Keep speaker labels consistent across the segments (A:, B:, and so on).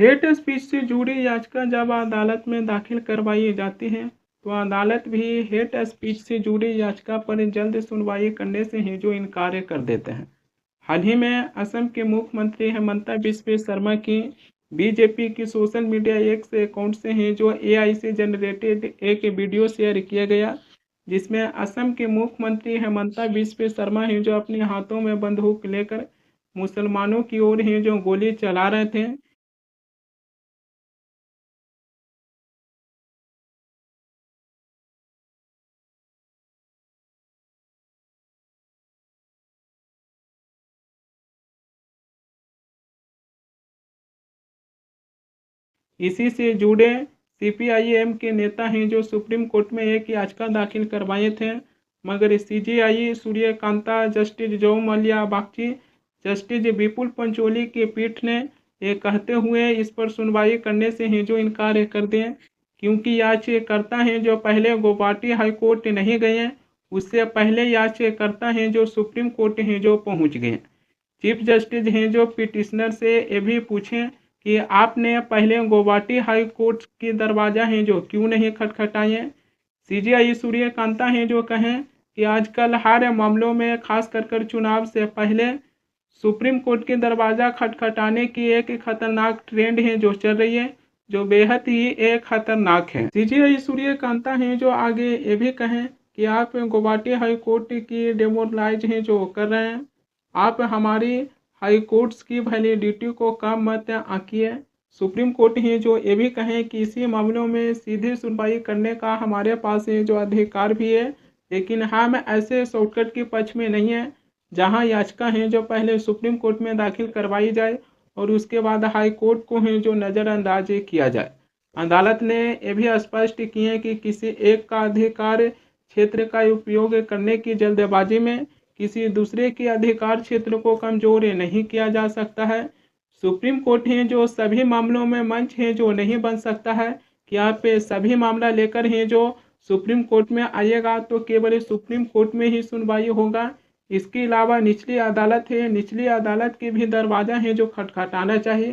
A: Hate speech से जुड़ी याचिका जब अदालत में दाखिल करवाई जाती है तो अदालत भी हेट स्पीच से जुड़ी याचिका पर जल्द सुनवाई करने से ही जो इनकार कर देते हैं। हाल ही में असम के मुख्यमंत्री हेमंता बिस्वा शर्मा की बीजेपी की सोशल मीडिया एक्स अकाउंट से ही जो एआई से जनरेटेड एक वीडियो शेयर किया गया, जिसमें असम के मुख्यमंत्री हेमंता बिस्वा शर्मा ही जो अपने हाथों में बंदूक लेकर मुसलमानों की ओर ही जो गोली चला रहे थे। इसी से जुड़े सीपीआईएम के नेता हैं जो सुप्रीम कोर्ट में एक याचिका दाखिल करवाए थे, मगर सीजेआई सूर्यकांता, जस्टिस जॉ मलिया बागची, जस्टिस विपुल पंचोली की पीठ ने ये कहते हुए इस पर सुनवाई करने से ही जो इनकार कर दिए, क्योंकि याचिकाकर्ता हैं जो पहले गुवाहाटी हाई कोर्ट नहीं गए, उससे पहले याचिकाकर्ता हैं जो सुप्रीम कोर्ट हैं जो पहुंच गए। चीफ जस्टिस हैं जो पिटिशनर से ये भी पूछें कि आपने पहले गुवाहाटी हाई कोर्ट की दरवाज़ा हैं जो क्यों नहीं खटखटाए। सीजेआई सूर्यकांता हैं जो कहें कि आजकल हर मामलों में खास कर चुनाव से पहले सुप्रीम कोर्ट के दरवाज़ा खटखटाने की एक खतरनाक ट्रेंड है जो चल रही है, जो बेहद ही एक खतरनाक है। सीजेआई सूर्यकांता हैं जो आगे ये भी कहें कि आप गुवाहाटी हाई कोर्ट की डेमोरलाइज हैं जो कर रहे हैं, आप हमारी हाई कोर्ट्स की वैलिडिटी को कम मत आंकिए। सुप्रीम कोर्ट ही जो ये भी कहें कि इसी मामलों में सीधी सुनवाई करने का हमारे पास ये जो अधिकार भी है, लेकिन हम ऐसे शॉर्टकट के पक्ष में नहीं है जहां याचिका है जो पहले सुप्रीम कोर्ट में दाखिल करवाई जाए और उसके बाद हाई कोर्ट को है जो नज़रअंदाज किया जाए। अदालत ने यह भी स्पष्ट किए कि किसी एक का अधिकार क्षेत्र का उपयोग करने की जल्दबाजी में किसी दूसरे के अधिकार क्षेत्र को कमजोर नहीं किया जा सकता है। सुप्रीम कोर्ट है जो सभी मामलों में मंच है जो नहीं बन सकता है कि आप सभी मामला लेकर हैं जो सुप्रीम कोर्ट में आएगा तो केवल सुप्रीम कोर्ट में ही सुनवाई होगा। इसके अलावा निचली अदालत है, निचली अदालत के भी दरवाजा है जो खटखटाना चाहिए।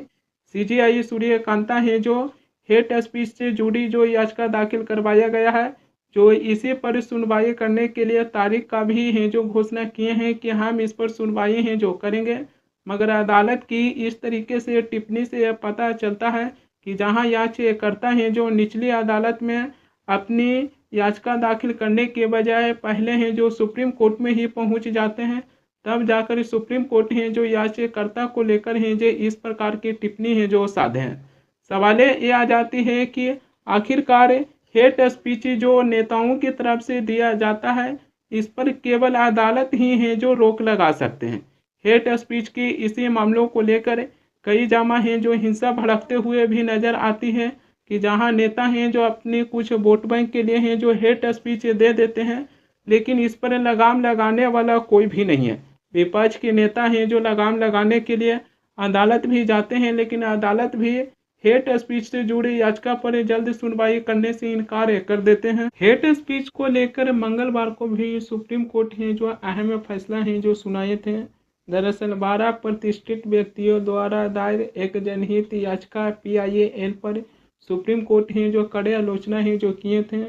A: सीजेआई सूर्यकांता है जो हेट स्पीच से जुड़ी जो याचिका दाखिल करवाया गया है, जो इसी पर सुनवाई करने के लिए तारीख का भी है जो घोषणा किए हैं कि हम इस पर सुनवाई है जो करेंगे, मगर अदालत की इस तरीके से टिप्पणी से पता चलता है कि जहां याचिकाकर्ता हैं जो निचली अदालत में अपनी याचिका दाखिल करने के बजाय पहले हैं जो सुप्रीम कोर्ट में ही पहुंच जाते हैं, तब जाकर सुप्रीम कोर्ट हैं जो याचिकाकर्ता को लेकर हैं जो इस प्रकार की टिप्पणी है जो साधे हैं। सवाल ये आ जाती है कि आखिरकार हेट स्पीच जो नेताओं की तरफ से दिया जाता है, इस पर केवल अदालत ही है जो रोक लगा सकते हैं। हेट स्पीच की इसी मामलों को लेकर कई जगह हैं जो हिंसा भड़कते हुए भी नजर आती है कि जहां नेता हैं जो अपने कुछ वोट बैंक के लिए हैं जो हेट स्पीच दे देते हैं, लेकिन इस पर लगाम लगाने वाला कोई भी नहीं है। विपक्ष के नेता हैं जो लगाम लगाने के लिए अदालत भी जाते हैं, लेकिन अदालत भी हेट स्पीच से जुड़ी याचिका पर जल्द सुनवाई करने से इनकार कर देते हैं। हेट स्पीच को लेकर मंगलवार को भी सुप्रीम कोर्ट है जो अहम फैसला है जो सुनाए थे। दरअसल 12 प्रतिष्ठित व्यक्तियों द्वारा दायर एक जनहित याचिका PIL पर सुप्रीम कोर्ट है जो कड़े आलोचना है जो किए थे।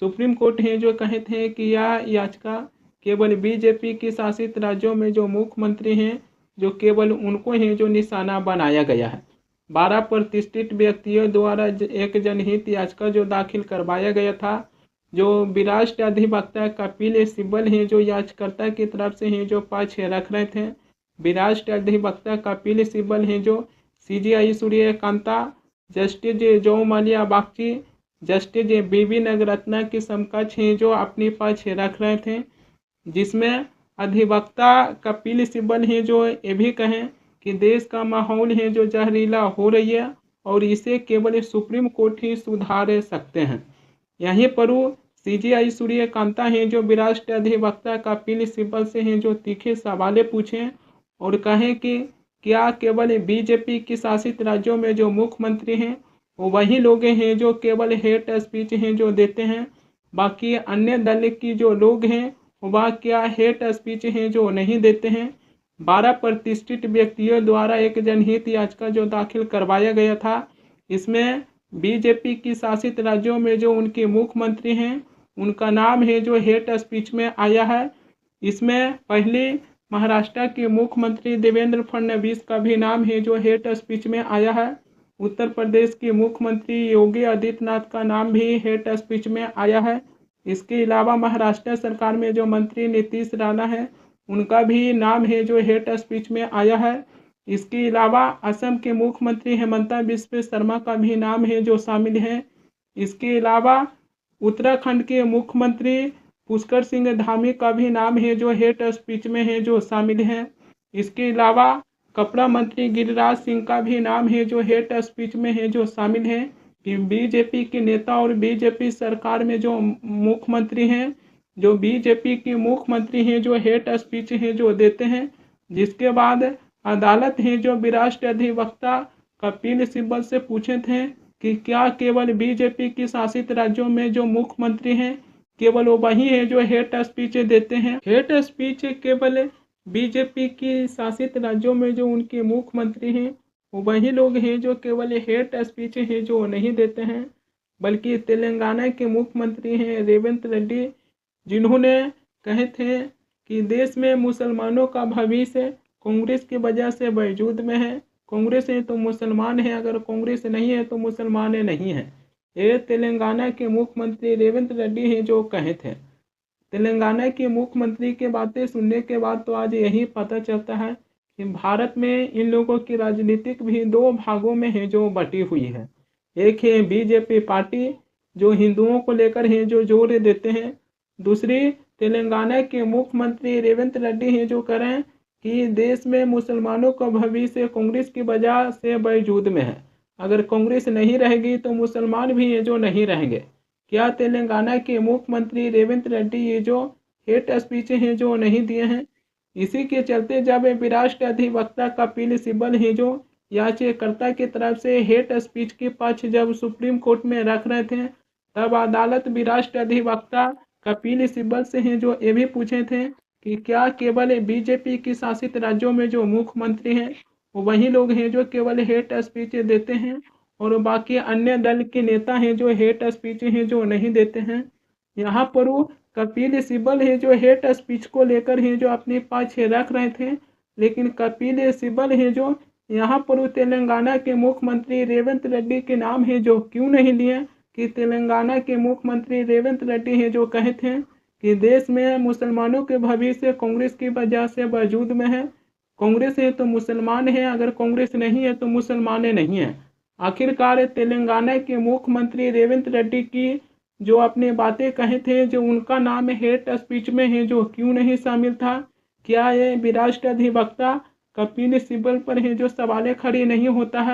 A: सुप्रीम कोर्ट है जो कहे थे कि यह याचिका केवल बीजेपी के शासित राज्यों में जो मुख्यमंत्री हैं जो केवल उनको है जो निशाना बनाया गया है। 12 प्रतिष्ठित व्यक्तियों द्वारा एक जनहित याचिका जो दाखिल करवाया गया था, जो विराष्ट्र अधिवक्ता कपिल सिब्बल हैं जो याचिकाकर्ता की तरफ से हैं जो पक्ष रख रहे थे। विराष्ट्र अधिवक्ता कपिल सिब्बल हैं जो सीजेआई सूर्यकांता, जस्टिस जॉ मलिया बागची, जस्टिस BB नागरत्ना के समकक्ष हैं जो अपनी पक्ष रख रहे थे, जिसमें अधिवक्ता कपिल सिब्बल हैं जो ये भी कहें कि देश का माहौल है जो जहरीला हो रही है और इसे केवल सुप्रीम कोर्ट ही सुधार सकते हैं। यहीं पर सीजेआई सूर्यकांता हैं जो विराष्ट्र अधिवक्ता कपिल सिब्बल से हैं जो तीखे सवाल पूछें और कहें कि क्या केवल बीजेपी के शासित राज्यों में जो मुख्यमंत्री हैं वो वही लोग हैं जो केवल हेट स्पीच हैं जो देते हैं, बाकी अन्य दल की जो लोग हैं वह क्या हेट स्पीच हैं जो नहीं देते हैं। 12 प्रतिष्ठित व्यक्तियों द्वारा एक जनहित याचिका जो दाखिल करवाया गया था। इसमें बीजेपी की शासित राज्यों में जो उनके मुख्यमंत्री हैं उनका नाम है जो हेट स्पीच में आया है। इसमें पहले महाराष्ट्र के मुख्यमंत्री देवेंद्र फडणवीस का भी नाम है जो हेट स्पीच में आया है। उत्तर प्रदेश के मुख्यमंत्री योगी आदित्यनाथ का नाम भी हेट स्पीच में आया है। इसके अलावा महाराष्ट्र सरकार में जो मंत्री नीतीश राणा है उनका भी नाम है जो हेट स्पीच में आया है। इसके अलावा असम के मुख्यमंत्री हेमंता बिस्व शर्मा का भी नाम है जो शामिल है। इसके अलावा उत्तराखंड के मुख्यमंत्री पुष्कर सिंह धामी का भी नाम है जो हेट स्पीच में है जो शामिल हैं। इसके अलावा कपड़ा मंत्री गिरिराज सिंह का भी नाम है जो हेट स्पीच में है जो शामिल है। कि बीजेपी के नेता और बीजेपी सरकार में जो मुख्यमंत्री हैं जो बीजेपी के मुख्यमंत्री हैं जो हेट स्पीच है जो देते हैं। जिसके बाद अदालत है जो विराष्ट्र अधिवक्ता कपिल सिब्बल से पूछे थे कि क्या केवल बीजेपी की शासित राज्यों में जो मुख्यमंत्री हैं केवल वो वही है जो हेट स्पीच देते हैं। हेट स्पीच केवल बीजेपी की शासित राज्यों में जो उनके मुख्यमंत्री हैं वो वही लोग हैं जो केवल हेट स्पीच है जो नहीं देते हैं, बल्कि तेलंगाना के मुख्यमंत्री हैं रेवंत रेड्डी, जिन्होंने कहे थे कि देश में मुसलमानों का भविष्य कांग्रेस की वजह से वजूद में है। कांग्रेस है तो मुसलमान है, अगर कांग्रेस नहीं है तो मुसलमान नहीं है। ये तेलंगाना के मुख्यमंत्री रेवंत रेड्डी हैं जो कहे थे। तेलंगाना के मुख्यमंत्री की बातें सुनने के बाद तो आज यही पता चलता है कि भारत में इन लोगों की राजनीतिक भी दो भागों में है जो बटी हुई है। एक है बीजेपी पार्टी जो हिंदुओं को लेकर है जो जोर देते हैं। दूसरी तेलंगाना के मुख्यमंत्री रेवंत रेड्डी हैं जो करें कि देश में मुसलमानों का भविष्य कांग्रेस की वजह से वजूद में है। अगर कांग्रेस नहीं रहेगी तो मुसलमान भी ये जो नहीं रहेंगे। क्या तेलंगाना के मुख्यमंत्री रेवंत रेड्डी ये जो हेट स्पीच हैं जो नहीं दिए हैं? इसी के चलते जब विराष्ट्र अधिवक्ता कपिल सिब्बल हैं जो याचिकाकर्ता की तरफ से हेट स्पीच के पक्ष जब सुप्रीम कोर्ट में रख रहे थे तब अदालत विराष्ट्र अधिवक्ता कपिल सिब्बल से हैं जो ये भी पूछे थे कि क्या केवल बीजेपी की शासित राज्यों में जो मुख्यमंत्री हैं वो वही लोग हैं जो केवल हेट स्पीच देते हैं और बाकी अन्य दल के नेता हैं जो हेट स्पीच हैं जो नहीं देते हैं। यहाँ पर वो कपिल सिब्बल है जो हेट स्पीच को लेकर है जो अपने पक्ष रख रहे थे, लेकिन कपिल सिब्बल है जो यहाँ पर वो तेलंगाना के मुख्यमंत्री रेवंत रेड्डी के नाम है जो क्यों नहीं लिए कि तेलंगाना के मुख्यमंत्री रेवंत रेड्डी है जो कहे थे कि देश में मुसलमानों के भविष्य कांग्रेस की वजह से वजूद में है। कांग्रेस है तो मुसलमान है, अगर कांग्रेस नहीं है तो मुसलमान नहीं है। आखिरकार तेलंगाना के मुख्यमंत्री रेवंत रेड्डी की जो अपने बातें कहे थे जो उनका नाम हेट स्पीच में है जो क्यों नहीं शामिल था? क्या ये विराष्ट्र अधिवक्ता कपिल सिब्बल पर है जो सवालें खड़ी नहीं होता है?